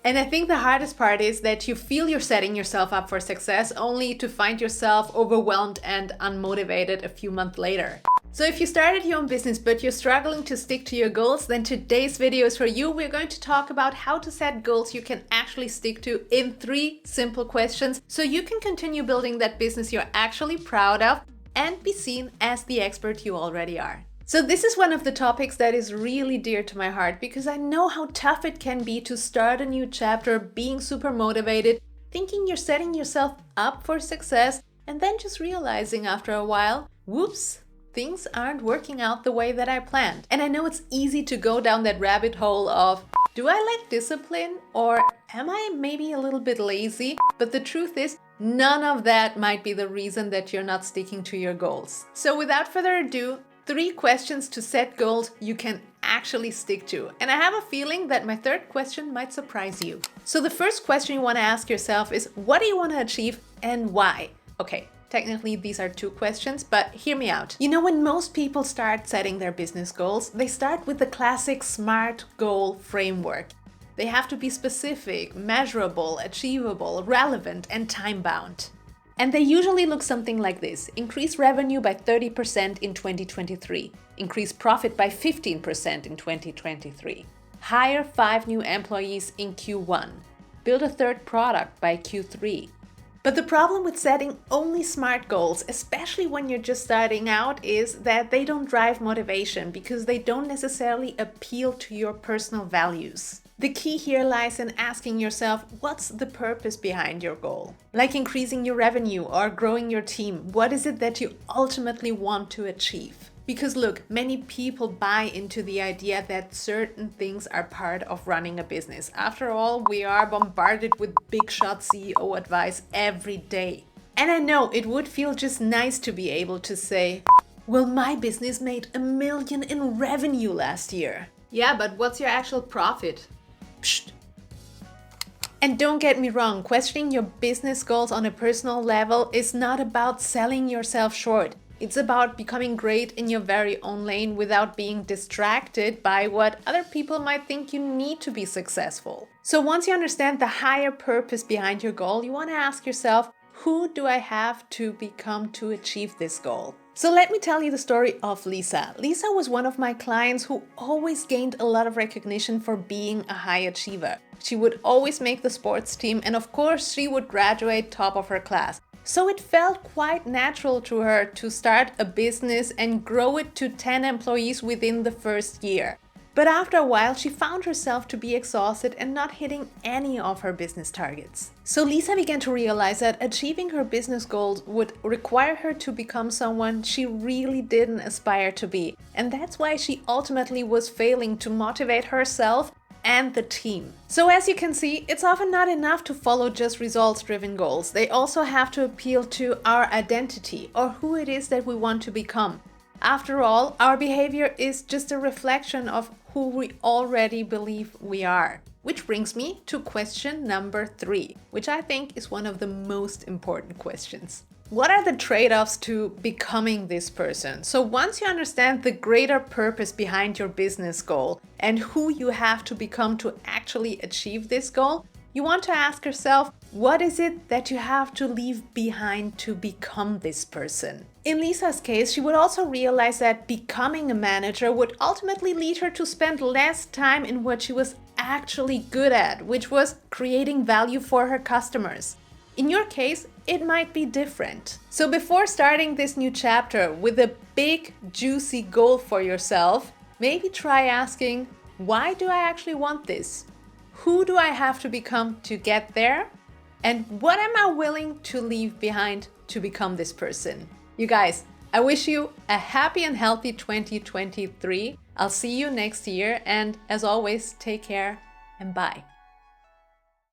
And I think the hardest part is that you feel you're setting yourself up for success only to find yourself overwhelmed and unmotivated a few months later. So if you started your own business but you're struggling to stick to your goals, then today's video is for you. We're going to talk about how to set goals you can actually stick to in 3 simple questions so you can continue building that business you're actually proud of and be seen as the expert you already are. So this is one of the topics that is really dear to my heart because I know how tough it can be to start a new chapter, being super motivated, thinking you're setting yourself up for success, and then just realizing after a while, whoops, things aren't working out the way that I planned. And I know it's easy to go down that rabbit hole of, do I lack discipline or am I maybe a little bit lazy? But the truth is, none of that might be the reason that you're not sticking to your goals. So without further ado, 3 questions to set goals you can actually stick to. And I have a feeling that my third question might surprise you. So the first question you want to ask yourself is, what do you want to achieve and why? Okay, technically these are 2 questions, but hear me out. You know, when most people start setting their business goals, they start with the classic SMART goal framework. They have to be specific, measurable, achievable, relevant, and time-bound. And they usually look something like this: increase revenue by 30% in 2023, increase profit by 15% in 2023, hire 5 new employees in Q1, build a 3rd product by Q3. But the problem with setting only SMART goals, especially when you're just starting out, is that they don't drive motivation because they don't necessarily appeal to your personal values. The key here lies in asking yourself, what's the purpose behind your goal? Like increasing your revenue or growing your team, what is it that you ultimately want to achieve? Because look, many people buy into the idea that certain things are part of running a business. After all, we are bombarded with big shot CEO advice every day. And I know it would feel just nice to be able to say, well, my business made $1 million in revenue last year. Yeah, but what's your actual profit? Psst. And don't get me wrong, questioning your business goals on a personal level is not about selling yourself short. It's about becoming great in your very own lane without being distracted by what other people might think you need to be successful. So once you understand the higher purpose behind your goal, you want to ask yourself, who do I have to become to achieve this goal? So let me tell you the story of Lisa. Lisa was one of my clients who always gained a lot of recognition for being a high achiever. She would always make the sports team, and of course she would graduate top of her class. So it felt quite natural to her to start a business and grow it to 10 employees within the first year. But after a while, she found herself to be exhausted and not hitting any of her business targets. So Lisa began to realize that achieving her business goals would require her to become someone she really didn't aspire to be. And that's why she ultimately was failing to motivate herself and the team. So as you can see, it's often not enough to follow just results-driven goals. They also have to appeal to our identity or who it is that we want to become. After all, our behavior is just a reflection of who we already believe we are. Which brings me to question number 3, which I think is one of the most important questions. What are the trade-offs to becoming this person? So once you understand the greater purpose behind your business goal and who you have to become to actually achieve this goal, you want to ask yourself, what is it that you have to leave behind to become this person? In Lisa's case, she would also realize that becoming a manager would ultimately lead her to spend less time in what she was actually good at, which was creating value for her customers. In your case, it might be different. So before starting this new chapter with a big, juicy goal for yourself, maybe try asking, why do I actually want this? Who do I have to become to get there? And what am I willing to leave behind to become this person? You guys, I wish you a happy and healthy 2023. I'll see you next year. And as always, take care and bye.